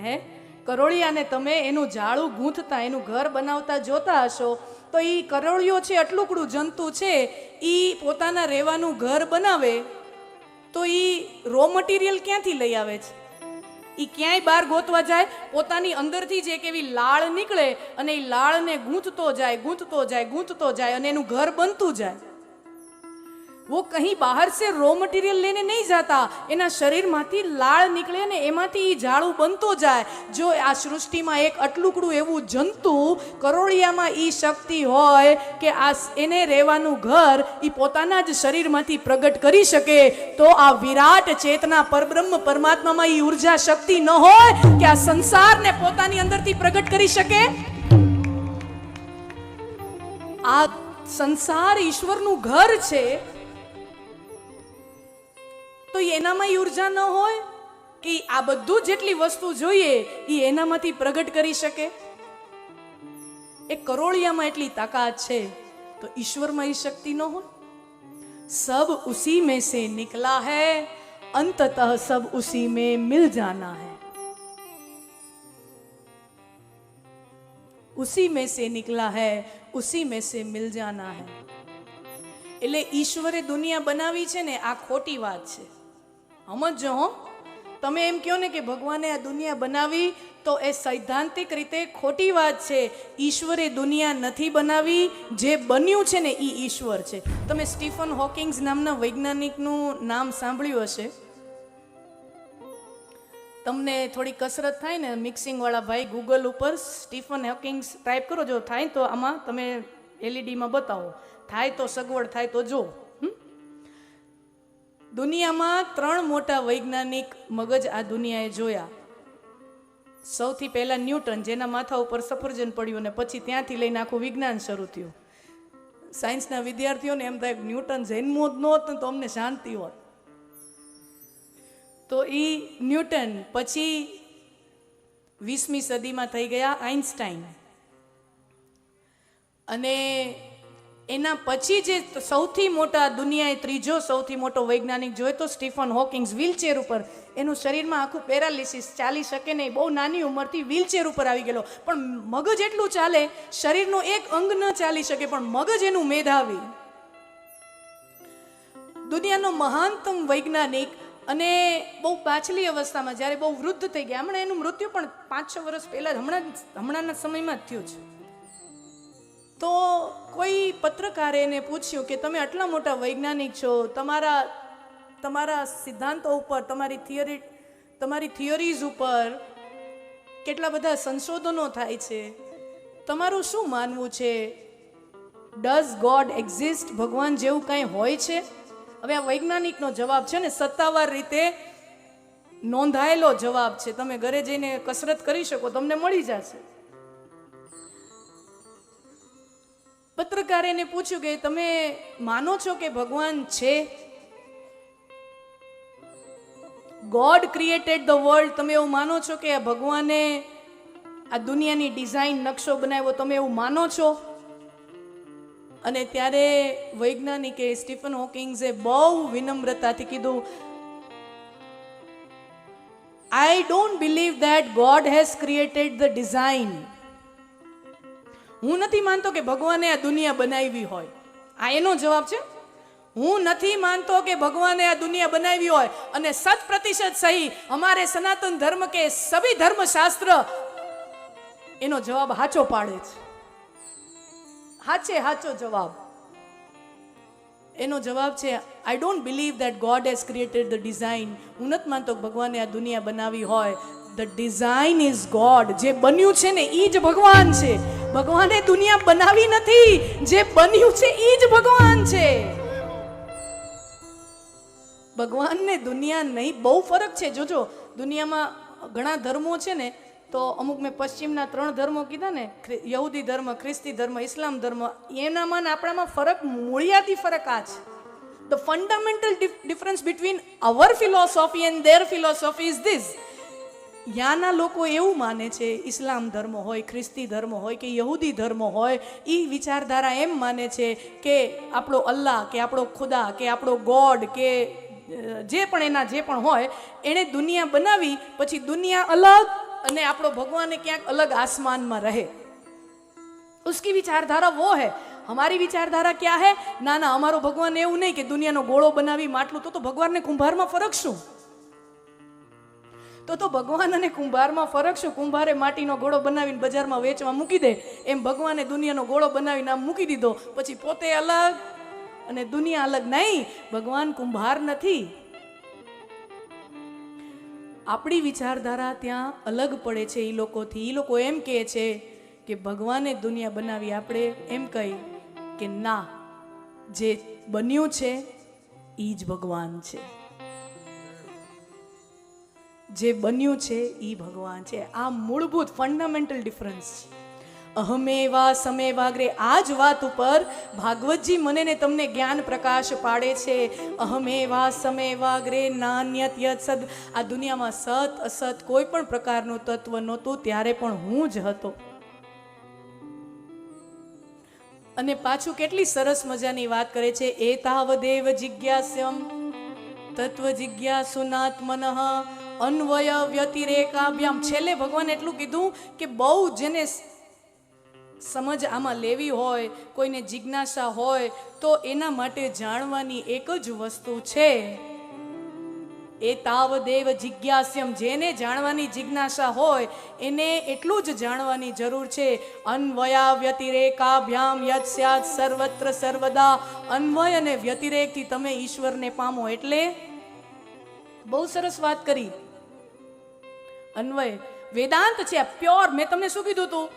હે કરોળિયાને તમે એનું જાળું ગૂંથતા, એનું ઘર બનાવતા જોતા હશો તો એ કરોળિયો છે, અટલુકડું જંતુ છે, એ પોતાના રહેવાનું ઘર બનાવે તો એ રો મટીરિયલ ક્યાંથી લઈ આવે છે? એ ક્યાંય બહાર ગોતવા જાય? પોતાની અંદરથી જ એક એવી લાળ નીકળે અને એ લાળને ગૂંથતો જાય, ગૂંથતો જાય, ગૂંથતો જાય અને એનું ઘર બનતું જાય. वो कहीं बाहर से रॉ मटेरियल लेने नहीं जाता, એના શરીરમાંથી લાળ નીકળે ને એમાંથી એ જાળું બનતો જાય. જો આ સૃષ્ટિમાં એક અટલુકડું એવું જંતુ કરોળિયામાં એ શક્તિ હોય કે આ એને રહેવાનું ઘર એ પોતાના જ શરીરમાંથી પ્રગટ કરી શકે, તો આ વિરાટ ચેતના પરબ્રહ્મ પરમાત્મામાં એ ઉર્જા શક્તિ ન હોય કે આ સંસારને પોતાની અંદરથી પ્રગટ કરી શકે? આ સંસાર ઈશ્વરનું ઘર છે, તો એનામાં ઉર્જા ન હોય કે આ બધું જેટલી વસ્તુ જોઈએ એ એનામાંથી પ્રગટ કરી શકે? એ કરોળિયામાં એટલી તાકાત છે તો ઈશ્વરમાં એ શક્તિ ન હોય? સબ ઉસી में से निकला है, अंततः सब उसी में मिल जाना है. उसी में से निकला है, उसी में से मिल जाना है. એટલે ઈશ્વરે દુનિયા બનાવી છે ને, આ ખોટી વાત છે. સમજો હો, તમે એમ કહો ને કે ભગવાને આ દુનિયા બનાવી તો એ સૈદ્ધાંતિક રીતે ખોટી વાત છે. ઈશ્વરે દુનિયા નથી બનાવી, જે બન્યું છે ને એ ઈશ્વર છે. તમે સ્ટીફન હોકિંગ્સ નામના વૈજ્ઞાનિકનું નામ સાંભળ્યું હશે. તમને થોડી કસરત થાય ને, મિક્સિંગ વાળા ભાઈ ગૂગલ ઉપર સ્ટીફન હોકિંગ્સ ટાઈપ કરો, જો થાય તો આમાં તમે એલઈડીમાં બતાવો, થાય તો સગવડ થાય તો જો. દુનિયામાં 3 મોટા વૈજ્ઞાનિક મગજ આ દુનિયાએ જોયા. સૌથી પહેલા ન્યૂટન, જેના માથા ઉપર સફરજન પડ્યું, અને પછી ત્યાંથી લઈને આખું વિજ્ઞાન શરૂ થયું. સાયન્સના વિદ્યાર્થીઓને એમ થાય ન્યૂટન જન્મો જ નહોત તો અમને શાંતિ હોત. તો એ ન્યૂટન પછી 20મી સદીમાં થઈ ગયા આઇન્સ્ટાઈન, અને એના પછી જે સૌથી મોટા દુનિયાએ ત્રીજો સૌથી મોટો વૈજ્ઞાનિક જોયો તો સ્ટીફન હોકિંગ્સ, વ્હીલચેર ઉપર. એનું શરીરમાં આખું પેરાલિસિસ, ચાલી શકે નહીં, બહુ નાની ઉંમરથી વ્હીલચેર ઉપર આવી ગયેલો, પણ મગજ એટલું ચાલે, શરીરનું એક અંગ ન ચાલી શકે પણ મગજ એનું મેધાવી. દુનિયાનો મહાનતમ વૈજ્ઞાનિક, અને બહુ પાછલી અવસ્થામાં, જ્યારે બહુ વૃદ્ધ થઈ ગયા, હમણાં એનું મૃત્યુ પણ 5-6 વર્ષ પહેલા હમણાંના સમયમાં જ થયું છે. તો કોઈ પત્રકારે એને પૂછ્યું કે તમે આટલા મોટા વૈજ્ઞાનિક છો, તમારા સિદ્ધાંતો ઉપર, તમારી થિયરીઝ ઉપર કેટલા બધા સંશોધનો થાય છે, તમારું શું માનવું છે? Does God exist? ભગવાન જેવું કંઈ હોય છે? હવે આ વૈજ્ઞાનિકનો જવાબ છે ને, સત્તાવાર રીતે નોંધાયેલો જવાબ છે, તમે ઘરે જઈને કસરત કરી શકો, તમને મળી જશે. પત્રકારે એને પૂછ્યું કે તમે માનો છો કે ભગવાન છે? ગોડ ક્રિએટેડ ધ વર્લ્ડ, તમે એવું માનો છો કે ભગવાને આ દુનિયાની ડિઝાઇન, નકશો બનાવ્યો, તમે એવું માનો છો? અને ત્યારે વૈજ્ઞાનિકે સ્ટીફન હોકિંગ્સે બહુ વિનમ્રતાથી કીધું, I don't believe that God has created the design. હું નથી માનતો કે ભગવાને આ દુનિયા બનાવી હોય. આ એનો જવાબ છે. હું નથી માનતો કે ભગવાને આ દુનિયા બનાવી હોય. અને 100% સહી અમારે સનાતન ધર્મ કે સભી ધર્મશાસ્ત્ર એનો જવાબ હાચો પાડે છે. હાચો જવાબ એનો જવાબ છે, I don't believe that God has created the design. હું નથી માનતો ભગવાને આ દુનિયા બનાવી હોય. The design is God. જે બન્યું છે ને એ જ ભગવાન છે. ભગવાને દુનિયા બનાવી નથી, જે બન્યું છે એ જ ભગવાન છે. ભગવાનને દુનિયા નહીં, બહુ ફરક છે. જોજો, દુનિયામાં ઘણા ધર્મો છે ને, તો અમુક મેં પશ્ચિમના 3 ધર્મો કીધા ને, યહૂદી ધર્મ, ખ્રિસ્તી ધર્મ, ઇસ્લામ ધર્મ, એનામાં આપણામાં ફરક, મૂળિયાતી ફરક આ છે. The fundamental difference between our philosophy and their philosophy is this. યાના લોકો એવું માને છે, ઇસ્લામ ધર્મ હોય, ખ્રિસ્તી ધર્મ હોય કે યહૂદી ધર્મ હોય, એ વિચારધારા એમ માને છે કે આપણો અલ્લાહ કે આપણો ખુદા કે આપણો ગોડ કે જે પણ હોય, એણે દુનિયા બનાવી, પછી દુનિયા અલગ અને આપણો ભગવાન ક્યાંક અલગ આસમાનમાં રહે. उसकी विचारधारा वो है. हमारी विचारधारा क्या है? ना ना, हमारो भगवान એવું નહીં કે દુનિયાનો ગોળો બનાવી માટલું. તો ભગવાનને કુંભારમાં ફરક શું? તો ભગવાન અને કુંભારમાં ફરક શું? કુંભારે માટીનો ગોળો બનાવીને બજારમાં વેચવા મૂકી દે, એમ ભગવાને દુનિયાનો ગોળો બનાવીને આમ મૂકી દીધો, પછી પોતે અલગ અને દુનિયા અલગ. નહીં, ભગવાન કુંભાર નથી. આપણી વિચારધારા ત્યાં અલગ પડે છે એ લોકોથી. એ લોકો એમ કહે છે કે ભગવાને દુનિયા બનાવી, આપણે એમ કહી કે ના, જે બન્યું છે એ જ ભગવાન છે. જે બન્યું છે એ ભગવાન છે. આ મૂળભૂત ફંડામેન્ટલ ડિફરન્સ છે. અહમેવા સમેવાગ્રે. આ જ વાત ઉપર ભાગવતજી મને ને તમને જ્ઞાન પ્રકાશ પાડે છે. અહમેવા સમેવાગ્રે નાન્યત યત સદ. આ દુનિયામાં સત અસત કોઈ પણ પ્રકારનું તત્વ નહોતું, ત્યારે પણ હું જ હતો. અને પાછું કેટલી સરસ મજાની વાત કરે છે. એતાવદેવ જિજ્ઞાસ્યમ તત્વ જિજ્ઞાસુનાત્મનઃ અન્વય વ્યતિરેકાભ્યામ. છેલ્લે ભગવાન એટલું કીધું કે બહુ જેને સમજ આમાં લેવી હોય, કોઈને જિજ્ઞાસા હોય, તો એના માટે જાણવાની એક જ વસ્તુ છે. એતાવદેવ જિજ્ઞાસ્યમ. જેને જાણવાની જિજ્ઞાસા હોય એને એટલું જ જાણવાની જરૂર છે. અન્વયા વ્યતિરેકાભ્યામ યત સ્યાત સર્વત્ર સર્વદા. અન્વય અને વ્યતિરેકથી તમે ઈશ્વરને પામો. એટલે બહુ સરસ વાત કરી. અન્વય વેદાંત છે, પ્યોર. મેં તમને શું કીધું હતું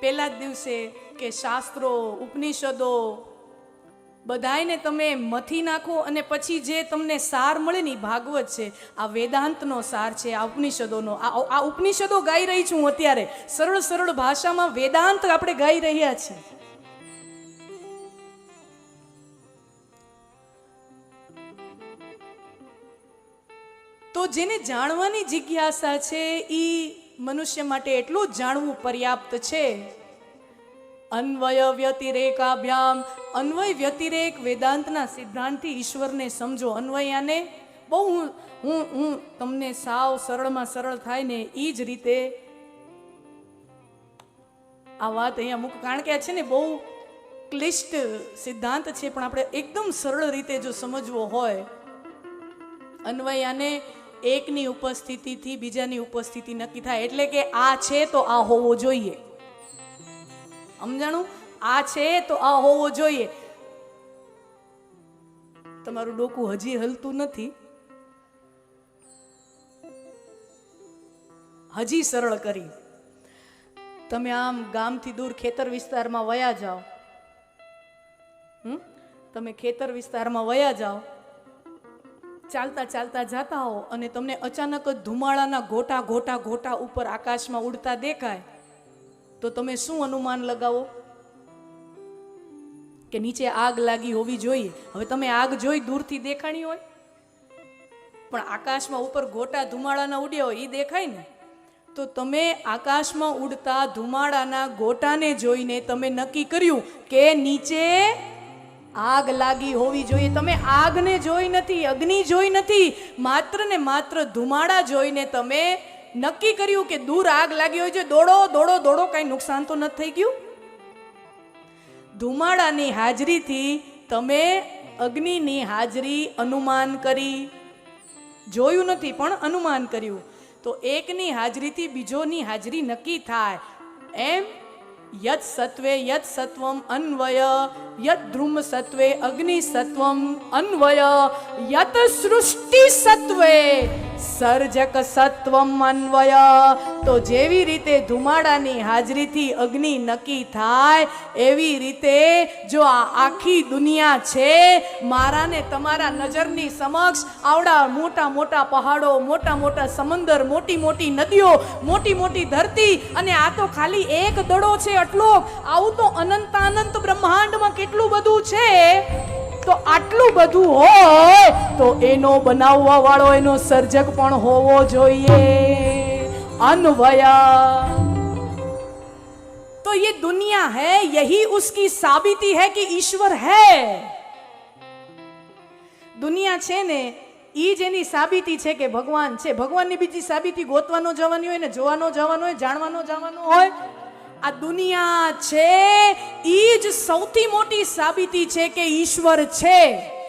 પહેલા જ દિવસે કે શાસ્ત્રો ઉપનિષદો બધાયને તમે મથી નાખો અને પછી જે તમને સાર મળે ને ભાગવત છે. આ વેદાંતનો સાર છે, આ ઉપનિષદોનો. આ ઉપનિષદો ગાઈ રહી છું અત્યારે. સરળ સરળ ભાષામાં વેદાંત આપણે ગાઈ રહ્યા છીએ. તો જેને જાણવાની જિજ્ઞાસા છે એ મનુષ્ય માટે એટલું જ જાણવું પર્યાપ્ત છે. અન્વય વ્યતિરેકાભ્યામ. અન્વય વ્યતિરેક વેદાંતના સિદ્ધાંતથી ઈશ્વરને સમજો. અન્વયાને બહુ હું તમને સાવ સરળમાં સરળ થાય ને એ જ રીતે આ વાત અહીંયા મૂક. કારણ કે આ છે ને બહુ ક્લિષ્ટ સિદ્ધાંત છે, પણ આપણે એકદમ સરળ રીતે જો સમજવો હોય. અન્વયાને એકની ઉપસ્થિતિથી બીજાની ઉપસ્થિતિ નક્કી થાય. એટલે કે આ છે તો આ હોવો જોઈએ. સમજાણું? આ છે તો આ હોવો જોઈએ. તમારું ડોકું હજી હલતું નથી, હજી સરળ કરી. તમે આમ ગામથી દૂર ખેતર વિસ્તારમાં વયા જાઓ. તમે ખેતર વિસ્તારમાં વયા જાઓ, ચાલતા ચાલતા જાતા હો અને તમને અચાનક જ ધુમાડાના ગોટા ગોટા ગોટા ઉપર આકાશમાં ઉડતા દેખાય, તો તમે શું અનુમાન લગાવો? કે નીચે આગ લાગી હોવી જોઈએ. હવે તમે આગ જોઈ દૂરથી દેખાણી હોય, પણ આકાશમાં ઉપર ગોટા ધુમાડાના ઉડ્યા હોય એ દેખાય ને. તો તમે આકાશમાં ઉડતા ધુમાડાના ગોટાને જોઈને તમે નક્કી કર્યું કે નીચે આગ લાગી હોવી જોઈએ. તમે આગને જોઈ નથી, અગ્નિ જોઈ નથી, માત્ર ને માત્ર ધુમાડા જોઈને તમે નક્કી કર્યું કે દૂર આગ લાગી હોય છે. દોડો દોડો દોડો, કઈ નુકસાન તો નથી થઈ ગયું. ધુમાડાની હાજરીથી તમે અગ્નિની હાજરી અનુમાન કરી. જોયું નથી પણ અનુમાન કર્યું. તો એકની હાજરીથી બીજોની હાજરી નક્કી થાય. એમ યત સત્વે યત સત્વમ અન્વય, યત ધ્રુમ સત્વે અગ્નિ સત્વમ અન્વય, યત સૃષ્ટિ સત્વે સર્જક સત્વમ અન્વય. તો જેવી રીતે ધુમાડાની હાજરીથી અગ્નિ નક્કી થાય, એવી રીતે જો આ આખી દુનિયા છે મારા ને તમારા નજરની સમક્ષ, આવડા મોટા મોટા પહાડો, મોટા મોટા સમંદર, મોટી મોટી નદીઓ, મોટી મોટી ધરતી, અને આ તો ખાલી એક દડો છે એટલો. આવું તો અનંત અનંત બ્રહ્માંડમાં કેટલું બધું છે. તો આટલું બધું હોય તો એનો બનાવવા વાળો, એનો સર્જક પણ હોવો જોઈએ. અન્વય. तो ये दुनिया है, यही उसकी साबिती है कि ईश्वर है. दुनिया છે ને ઈ જ એની સાબિતી છે કે ભગવાન છે. ભગવાનની બીજી સાબિતી ગોતવાનો જવાની હોય ને જોવાનો જવાનો હોય જાણવાનો જવાનો હોય. આ દુનિયા છે ઈ જ સૌથી મોટી સાબિતી છે કે ઈશ્વર છે.